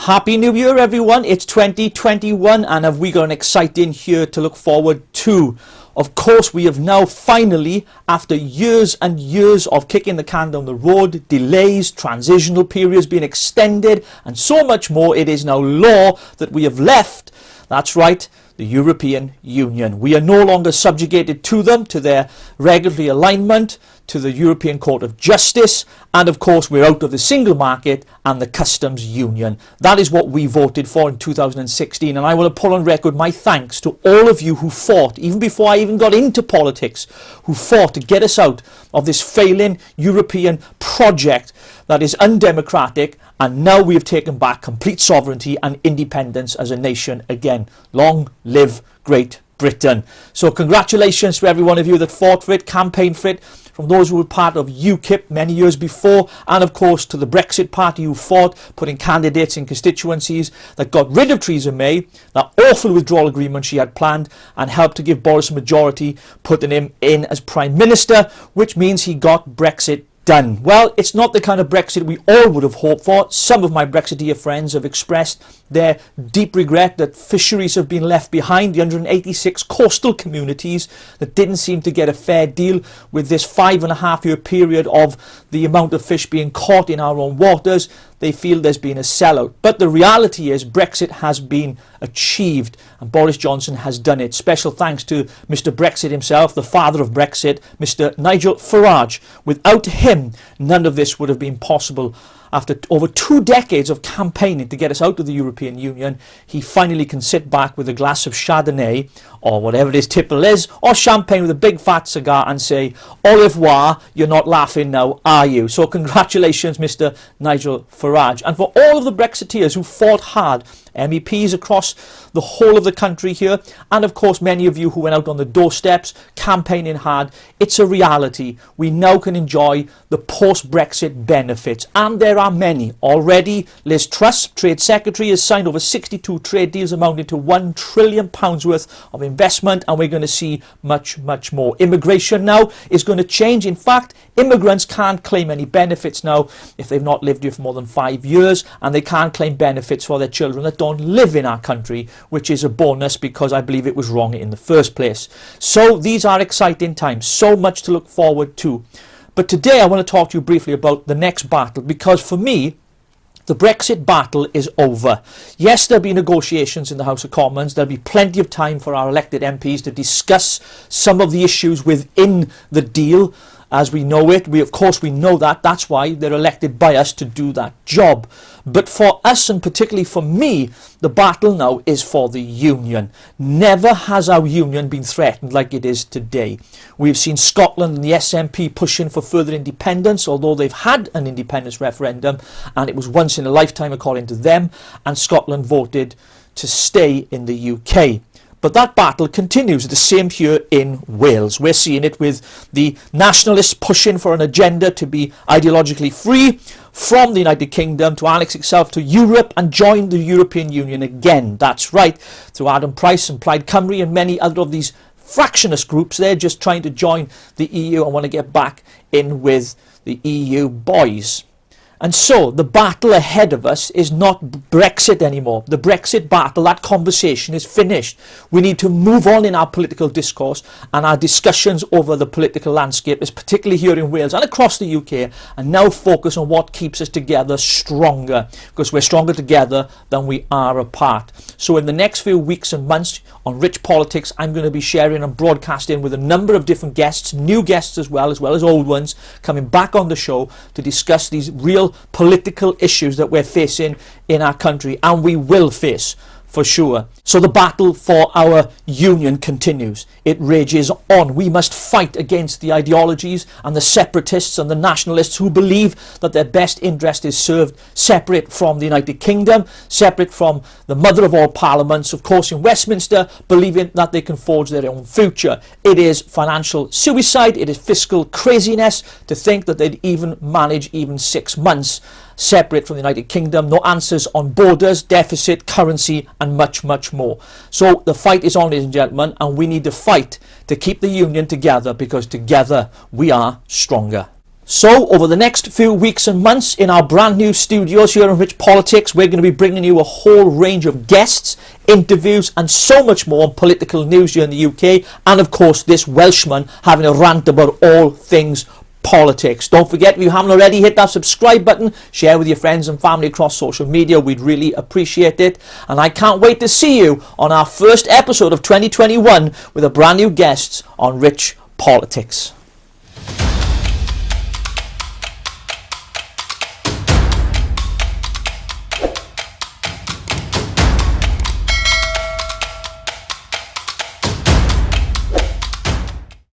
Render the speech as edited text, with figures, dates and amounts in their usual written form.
Happy New Year, everyone. It's 2021 and have we got an exciting year to look forward to. Of course, we have now finally, after years and years of kicking the can down the road, delays, transitional periods being extended and so much more, it is now law that we have left, that's right, the European Union. We are no longer subjugated to them, to their regulatory alignment, to the European Court of Justice, and of course we're out of the single market and the customs union. That is what we voted for in 2016, and I want to put on record my thanks to all of you who fought, even before I even got into politics, who fought to get us out of this failing European project that is undemocratic, and now we have taken back complete sovereignty and independence as a nation again. Long live Great Britain. So congratulations to every one of you that fought for it, campaigned for it, from those who were part of UKIP many years before, and of course to the Brexit Party who fought, putting candidates in constituencies that got rid of Theresa May, that awful withdrawal agreement she had planned, and helped to give Boris a majority, putting him in as Prime Minister, which means he got Brexit done. Well, it's not the kind of Brexit we all would have hoped for. Some of my Brexiteer friends have expressed their deep regret that fisheries have been left behind, the 186 coastal communities that didn't seem to get a fair deal with this 5.5-year period of the amount of fish being caught in our own waters. They feel there's been a sellout. But the reality is Brexit has been achieved and Boris Johnson has done it. Special thanks to Mr. Brexit himself, the father of Brexit, Mr. Nigel Farage. Without him, none of this would have been possible. After over 2 decades of campaigning to get us out of the European Union, he finally can sit back with a glass of Chardonnay, or whatever his tipple is, or champagne with a big fat cigar and say, au revoir, you're not laughing now, are you? So congratulations, Mr. Nigel Farage. And for all of the Brexiteers who fought hard, MEPs across the whole of the country here, and of course many of you who went out on the doorsteps campaigning hard, it's a reality. We now can enjoy the post-Brexit benefits, and there are many. Already Liz Truss, Trade Secretary, has signed over 62 trade deals amounting to £1 trillion worth of investment, and we're going to see much more. Immigration now is going to change. In fact, immigrants can't claim any benefits now if they've not lived here for more than 5 years, and they can't claim benefits for their children that don't live in our country, which is a bonus because I believe it was wrong in the first place. So these are exciting times, so much to look forward to. But today I want to talk to you briefly about the next battle, because for me the Brexit battle is over. Yes, there'll be negotiations in the House of Commons. There'll be plenty of time for our elected MPs to discuss some of the issues within the deal as we know it. Of course we know that. That's why they're elected by us to do that job. But for us, and particularly for me, the battle now is for the union. Never has our union been threatened like it is today. We've seen Scotland and the SNP pushing for further independence, although they've had an independence referendum and it was once in a lifetime according to them, and Scotland voted to stay in the UK. But that battle continues, the same here in Wales. We're seeing it with the nationalists pushing for an agenda to be ideologically free from the United Kingdom, to annex itself to Europe and join the European Union again. That's right, through Adam Price and Plaid Cymru and many other of these fractionist groups. They're just trying to join the EU and want to get back in with the EU boys. And so the battle ahead of us is not Brexit anymore. The Brexit battle, that conversation is finished. We need to move on in our political discourse and our discussions over the political landscape, particularly here in Wales and across the UK, and now focus on what keeps us together stronger, because we're stronger together than we are apart. So in the next few weeks and months on Rich Politics, I'm going to be sharing and broadcasting with a number of different guests, new guests as well as old ones, coming back on the show to discuss these real political issues that we're facing in our country, and we will face for sure. So the battle for our union continues. It rages on. We must fight against the ideologies and the separatists and the nationalists who believe that their best interest is served separate from the United Kingdom, separate from the mother of all parliaments, of course in Westminster, believing that they can forge their own future. It is financial suicide. It is fiscal craziness to think that they'd even manage 6 months separate from the United Kingdom. No answers on borders, deficit, currency, and much more. So the fight is on, ladies and gentlemen, and we need to fight to keep the union together, because together we are stronger. So over the next few weeks and months in our brand new studios here in Rich Politics, we're going to be bringing you a whole range of guests, interviews and so much more on political news here in the UK, and of course this Welshman having a rant about all things politics. Don't forget, if you haven't already, hit that subscribe button, share with your friends and family across social media. We'd really appreciate it, and I can't wait to see you on our first episode of 2021 with a brand new guest on Rich Politics.